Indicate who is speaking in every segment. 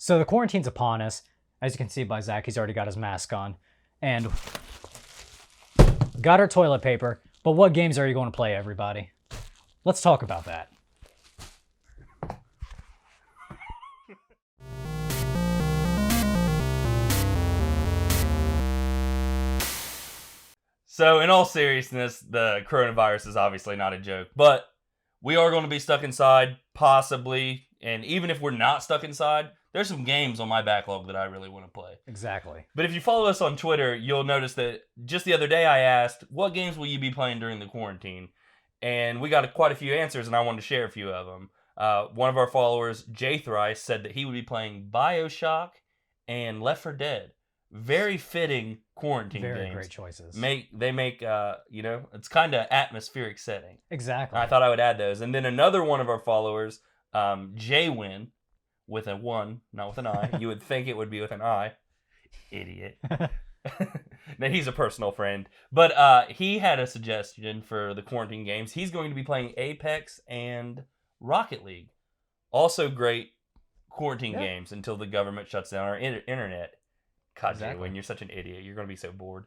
Speaker 1: So the quarantine's upon us. As you can see by Zach, he's already got his mask on. And got our toilet paper. But what games are you going to play, everybody? Let's talk about that.
Speaker 2: So, in all seriousness, the coronavirus is obviously not a joke, but we are going to be stuck inside, possibly, and even if we're not stuck inside, there's some games on my backlog that I really want to play.
Speaker 1: Exactly.
Speaker 2: But if you follow us on Twitter, you'll notice that just the other day I asked, what games will you be playing during the quarantine? And we got quite a few answers, and I wanted to share a few of them. One of our followers, Jay Thrice, said that he would be playing BioShock and Left 4 Dead. Very fitting quarantine games.
Speaker 1: Very great choices.
Speaker 2: They make it's kind of atmospheric setting.
Speaker 1: Exactly.
Speaker 2: I thought I would add those. And then another one of our followers, Jaywin, with a 1, not with an I. You would think it would be with an I. Idiot. Now, he's a personal friend. But he had a suggestion for the quarantine games. He's going to be playing Apex and Rocket League. Also great quarantine games until the government shuts down our internet. God, exactly. Jaywin, you're such an idiot. You're going to be so bored.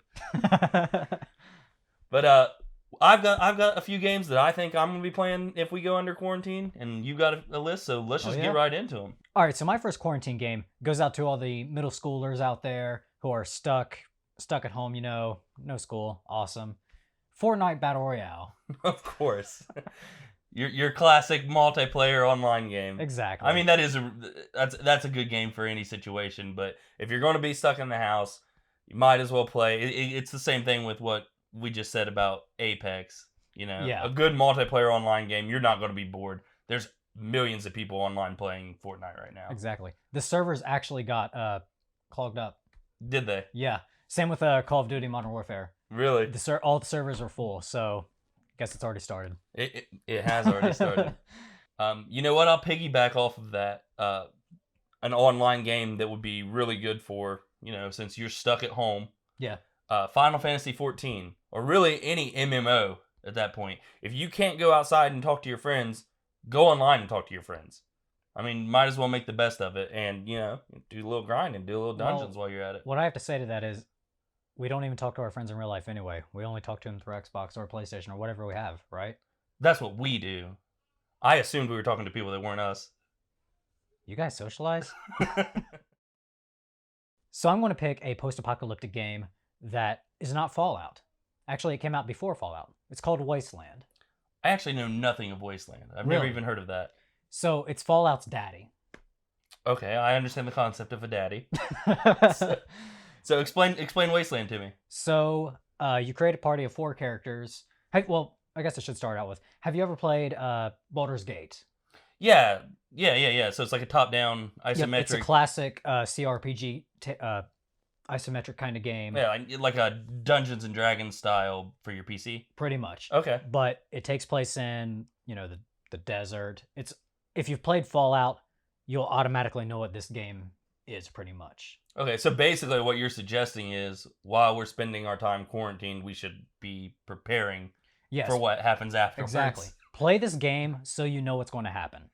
Speaker 2: But I've got a few games that I think I'm going to be playing if we go under quarantine, and you got a list, so let's just get right into them.
Speaker 1: All right, so my first quarantine game goes out to all the middle schoolers out there who are stuck at home, no school. Awesome. Fortnite Battle Royale.
Speaker 2: Of course. Your classic multiplayer online game.
Speaker 1: Exactly.
Speaker 2: I mean, that's a good game for any situation, but if you're going to be stuck in the house, you might as well play. It's the same thing with what we just said about Apex. A good multiplayer online game, you're not going to be bored. There's millions of people online playing Fortnite right now.
Speaker 1: Exactly. The servers actually got clogged up.
Speaker 2: Did they?
Speaker 1: Yeah. Same with Call of Duty Modern Warfare.
Speaker 2: Really?
Speaker 1: All the servers were full, so guess it's already started.
Speaker 2: It has already started. You know what? I'll piggyback off of that. An online game that would be really good for, since you're stuck at home.
Speaker 1: Yeah.
Speaker 2: Final Fantasy 14, or really any MMO at that point. If you can't go outside and talk to your friends, go online and talk to your friends. I mean, might as well make the best of it and, do a little grind and do a little dungeons while you're at it.
Speaker 1: What I have to say to that is, we don't even talk to our friends in real life anyway. We only talk to them through Xbox or PlayStation or whatever we have, right?
Speaker 2: That's what we do. I assumed we were talking to people that weren't us.
Speaker 1: You guys socialize? So I'm going to pick a post-apocalyptic game that is not Fallout. Actually, it came out before Fallout. It's called Wasteland.
Speaker 2: I actually know nothing of Wasteland. I've never even heard of that.
Speaker 1: So it's Fallout's daddy. Okay,
Speaker 2: I understand the concept of a daddy. So explain Wasteland to me. So
Speaker 1: you create a party of 4 characters. I guess I should start out with, have you ever played Baldur's Gate?
Speaker 2: Yeah. So it's like a top-down isometric.
Speaker 1: Yep, it's a classic CRPG isometric kind of game.
Speaker 2: Yeah, like a Dungeons and Dragons style for your PC.
Speaker 1: Pretty much.
Speaker 2: Okay.
Speaker 1: But it takes place in, the desert. If you've played Fallout, you'll automatically know what this game is pretty much.
Speaker 2: Okay, so basically what you're suggesting is while we're spending our time quarantined, we should be preparing for what happens afterwards.
Speaker 1: Exactly. Play this game so you know what's going to happen.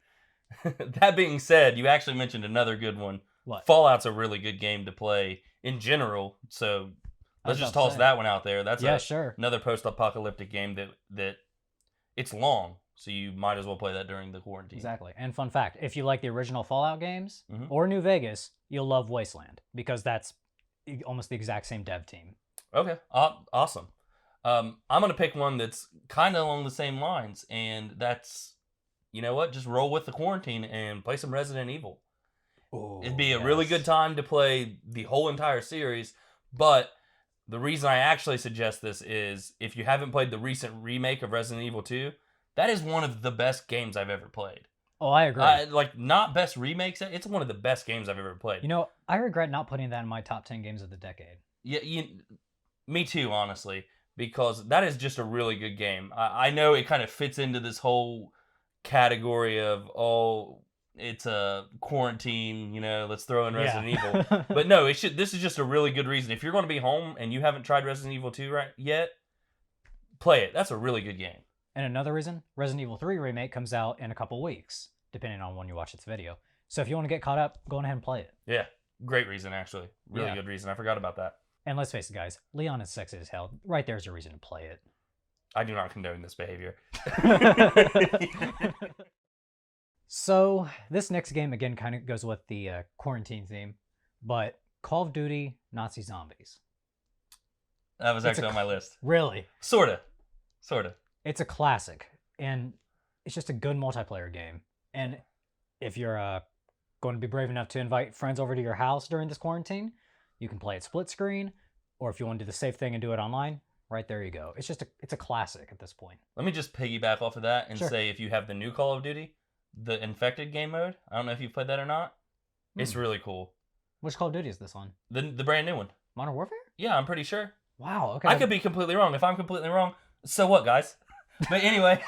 Speaker 2: That being said, you actually mentioned another good one.
Speaker 1: What?
Speaker 2: Fallout's a really good game to play in general, so let's just toss that one out there. That's another post-apocalyptic game that it's long, so you might as well play that during the quarantine.
Speaker 1: Exactly. And fun fact, if you like the original Fallout games or New Vegas, you'll love Wasteland because that's almost the exact same dev team.
Speaker 2: Okay, awesome. I'm going to pick one that's kind of along the same lines, and that's, just roll with the quarantine and play some Resident Evil.
Speaker 1: Ooh,
Speaker 2: it'd be a really good time to play the whole entire series, but the reason I actually suggest this is if you haven't played the recent remake of Resident Evil 2, that is one of the best games I've ever played.
Speaker 1: Oh, I agree.
Speaker 2: Not best remakes, it's one of the best games I've ever played.
Speaker 1: I regret not putting that in my top 10 games of the decade.
Speaker 2: Yeah, me too, honestly, because that is just a really good game. I know it kind of fits into this whole category of, it's a quarantine, let's throw in Resident Evil. But no, this is just a really good reason. If you're going to be home and you haven't tried Resident Evil 2 yet, play it. That's a really good game.
Speaker 1: And another reason, Resident Evil 3 Remake comes out in a couple weeks, depending on when you watch this video. So if you want to get caught up, go on ahead and play it.
Speaker 2: Yeah, great reason actually. Really
Speaker 1: Yeah.
Speaker 2: good reason. I forgot about that.
Speaker 1: And let's face it, guys, Leon is sexy as hell. Right there's a reason to play it.
Speaker 2: I do not condone this behavior.
Speaker 1: So this next game again kind of goes with the quarantine theme, but Call of Duty Nazi Zombies.
Speaker 2: That was
Speaker 1: It's
Speaker 2: actually on my list.
Speaker 1: Really,
Speaker 2: Sorta.
Speaker 1: it's a classic, and it's just a good multiplayer game. And if you're going to be brave enough to invite friends over to your house during this quarantine, you can play it split screen, or if you want to do the safe thing and do it online, right there you go. It's a classic at this point.
Speaker 2: Let me just piggyback off of that and
Speaker 1: Sure.
Speaker 2: say if you have the new Call of Duty, the Infected game mode, I don't know if you've played that or not. It's really cool.
Speaker 1: Which Call of Duty is this on?
Speaker 2: The brand new one.
Speaker 1: Modern Warfare?
Speaker 2: Yeah, I'm pretty sure.
Speaker 1: Wow. Okay.
Speaker 2: I could be completely wrong. If I'm completely wrong, so what, guys? But anyway,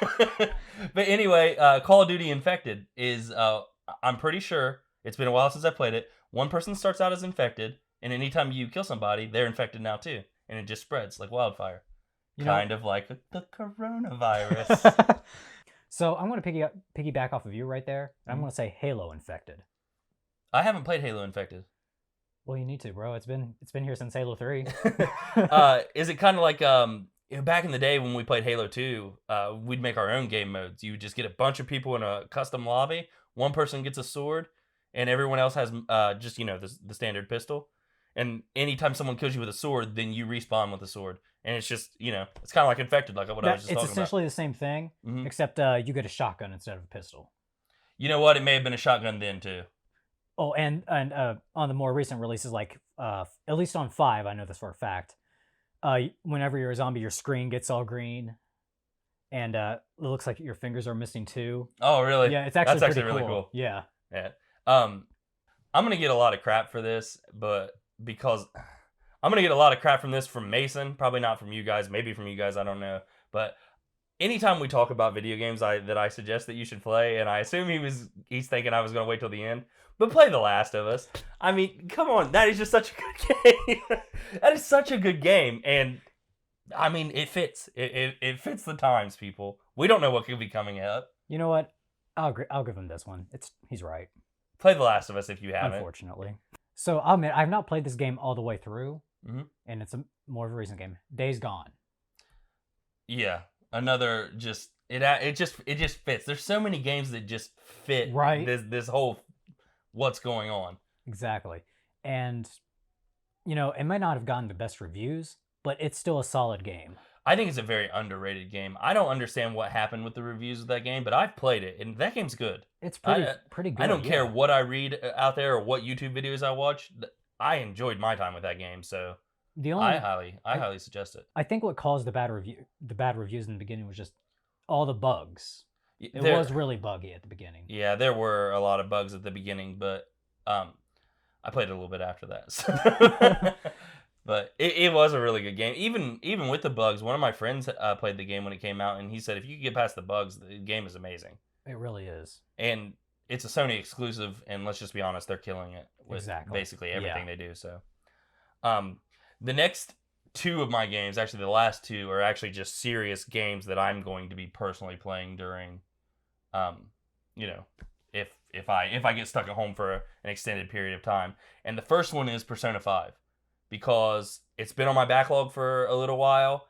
Speaker 2: Call of Duty Infected is I'm pretty sure, it's been a while since I played it. One person starts out as infected, and anytime you kill somebody, they're infected now too, and it just spreads like wildfire, kind of like the coronavirus.
Speaker 1: So I'm going to piggyback off of you right there. And I'm
Speaker 2: Mhm.
Speaker 1: going to say Halo Infected.
Speaker 2: I haven't played Halo Infected.
Speaker 1: Well, you need to, bro. It's been here since Halo 3.
Speaker 2: Is it kind of like back in the day when we played Halo 2, we'd make our own game modes. You would just get a bunch of people in a custom lobby. One person gets a sword, and everyone else has just the standard pistol. And anytime someone kills you with a sword, then you respawn with a sword. And it's just it's kind of like Infected, like what I was just
Speaker 1: It's
Speaker 2: talking
Speaker 1: essentially the same thing,
Speaker 2: Mhm.
Speaker 1: except you get a shotgun instead of a pistol.
Speaker 2: You know what? It may have been a shotgun then too.
Speaker 1: Oh, and on the more recent releases, like at least on 5, I know this for a fact. Whenever you're a zombie, your screen gets all green, and it looks like your fingers are missing too.
Speaker 2: Oh, really?
Speaker 1: Yeah, it's actually
Speaker 2: That's
Speaker 1: pretty
Speaker 2: actually really cool.
Speaker 1: Yeah.
Speaker 2: Yeah. I'm gonna get a lot of crap for this, but because I'm gonna get a lot of crap from this from Mason, probably not from you guys, maybe from you guys, I don't know. But anytime we talk about video games that I suggest that you should play, and I assume he's thinking I was gonna wait till the end, but play The Last of Us. I mean, come on, that is just such a good game. That is such a good game, and I mean, it fits. It fits the times, people. We don't know what could be coming up.
Speaker 1: You know what? I'll give him this one. He's right.
Speaker 2: Play The Last of Us if you haven't.
Speaker 1: Unfortunately. So I'll admit I've not played this game all the way through,
Speaker 2: Mhm.
Speaker 1: and it's more of a recent game. Days Gone.
Speaker 2: Yeah, another just it just fits. There's so many games that just fit
Speaker 1: Right.
Speaker 2: this whole what's going on.
Speaker 1: Exactly. And it might not have gotten the best reviews, but it's still a solid game.
Speaker 2: I think it's a very underrated game. I don't understand what happened with the reviews of that game, but I've played it and that game's good.
Speaker 1: It's pretty good.
Speaker 2: I don't care
Speaker 1: yeah.
Speaker 2: what I read out there or what YouTube videos I watch. I enjoyed my time with that game, so
Speaker 1: The only
Speaker 2: I highly suggest it.
Speaker 1: I think what caused the bad reviews in the beginning was just all the bugs. It
Speaker 2: There-
Speaker 1: was really buggy at the beginning.
Speaker 2: Yeah, there were a lot of bugs at the beginning, but I played it a little bit after that. So. But it was a really good game. Even with the bugs, one of my friends played the game when it came out, and he said if you could get past the bugs, the game is amazing.
Speaker 1: It really is.
Speaker 2: And it's a Sony exclusive, and let's just be honest, they're killing it with
Speaker 1: Exactly.
Speaker 2: basically everything
Speaker 1: Yeah.
Speaker 2: they do. So, the next two of my games, actually the last two, are actually just serious games that I'm going to be personally playing during, if I get stuck at home for an extended period of time. And the first one is Persona 5, because it's been on my backlog for a little while,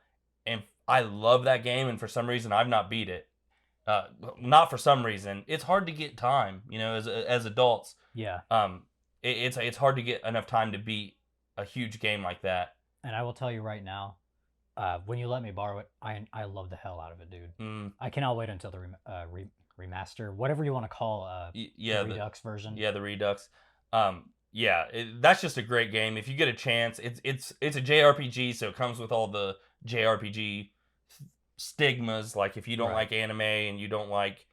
Speaker 2: and I love that game, and for some reason I've not beat it. Not for some reason. It's hard to get time, as adults.
Speaker 1: Yeah.
Speaker 2: It's hard to get enough time to beat a huge game like that.
Speaker 1: And I will tell you right now, when you let me borrow it, I love the hell out of it, dude. I cannot wait until the remaster, whatever you want to call the Redux version.
Speaker 2: Yeah, the Redux. That's just a great game. If you get a chance, it's a JRPG, so it comes with all the JRPG stigmas. Like if you don't like anime and you don't like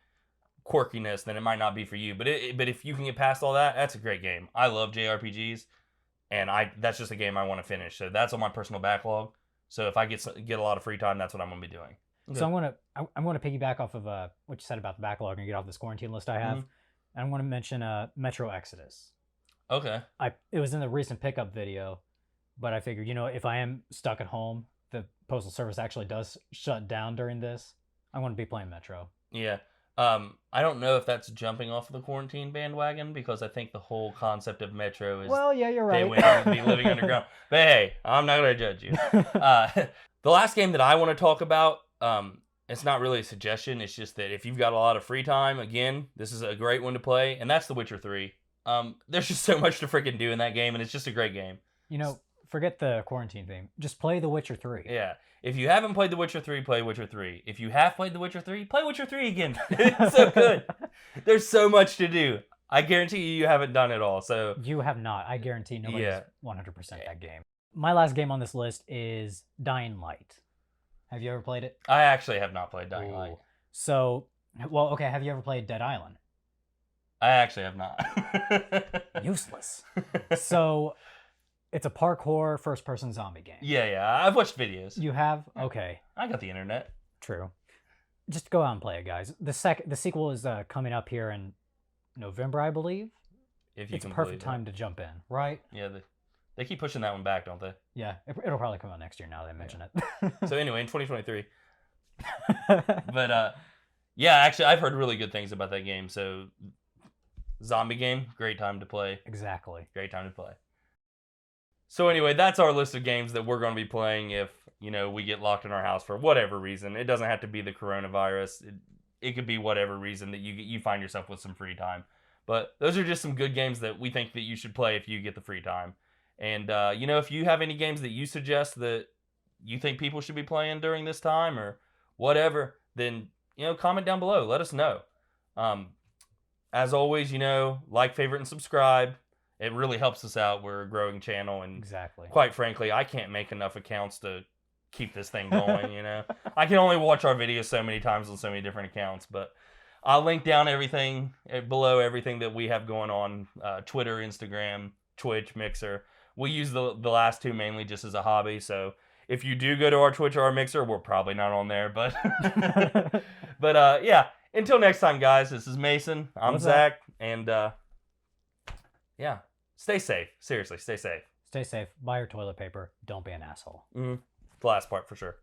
Speaker 2: quirkiness, then it might not be for you. But if you can get past all that, that's a great game. I love JRPGs, and that's just a game I want to finish. So that's on my personal backlog. So if I get a lot of free time, that's what I'm gonna be doing.
Speaker 1: So I'm gonna piggyback off of what you said about the backlog and get off this quarantine list I have, and I'm gonna mention Metro Exodus.
Speaker 2: Okay.
Speaker 1: It was in the recent pickup video, but I figured if I am stuck at home, the postal service actually does shut down during this. I want to be playing Metro.
Speaker 2: Yeah. I don't know if that's jumping off of the quarantine bandwagon because I think the whole concept of Metro is
Speaker 1: Well, yeah, you're
Speaker 2: they
Speaker 1: right.
Speaker 2: would be living underground. But hey, I'm not gonna judge you. The last game that I want to talk about, it's not really a suggestion. It's just that if you've got a lot of free time, again, this is a great one to play, and that's The Witcher 3. There's just so much to freaking do in that game, and it's just a great game.
Speaker 1: You know, forget the quarantine thing. Just play The Witcher 3.
Speaker 2: Yeah. If you haven't played The Witcher 3, play Witcher 3. If you have played The Witcher 3, play Witcher 3 again. It's so good. There's so much to do. I guarantee you haven't done it all. So
Speaker 1: You have not. I guarantee nobody's
Speaker 2: Yeah.
Speaker 1: 100% that game. My last game on this list is Dying Light. Have you ever played it?
Speaker 2: I actually have not played Dying Light.
Speaker 1: Ooh. So, well, okay, have you ever played Dead Island?
Speaker 2: I actually have not.
Speaker 1: Useless. So, it's a parkour first-person zombie game.
Speaker 2: Yeah. I've watched videos.
Speaker 1: You have? Okay,
Speaker 2: I got the internet.
Speaker 1: true. Just go out and play it, guys. The sequel is coming up here in November, I believe.
Speaker 2: If you
Speaker 1: It's a
Speaker 2: can
Speaker 1: perfect
Speaker 2: believe
Speaker 1: time to jump in, right?
Speaker 2: That. Yeah, they keep pushing that one back, don't they?
Speaker 1: Yeah, it'll probably come out next year now that I mention it.
Speaker 2: So anyway, in 2023. But yeah, actually, I've heard really good things about that game. So zombie game, great time to play.
Speaker 1: Exactly.
Speaker 2: Great time to play. So anyway, that's our list of games that we're going to be playing if, we get locked in our house for whatever reason. It doesn't have to be the coronavirus. It could be whatever reason that you find yourself with some free time. But those are just some good games that we think that you should play if you get the free time. And, if you have any games that you suggest that you think people should be playing during this time or whatever, then, comment down below. Let us know. As always, like, favorite, and subscribe. It really helps us out. We're a growing channel, and
Speaker 1: Exactly.
Speaker 2: quite frankly, I can't make enough accounts to keep this thing going, I can only watch our videos so many times on so many different accounts, but I'll link down everything below, everything that we have going on, Twitter, Instagram, Twitch, Mixer. We use the last two mainly just as a hobby, so if you do go to our Twitch or our Mixer, we're probably not on there, but but yeah, until next time, guys, this is Mason, I'm
Speaker 1: What's
Speaker 2: Zach, and yeah, stay safe. Seriously, stay safe.
Speaker 1: Stay safe. Buy your toilet paper. Don't be an asshole.
Speaker 2: The last part for sure.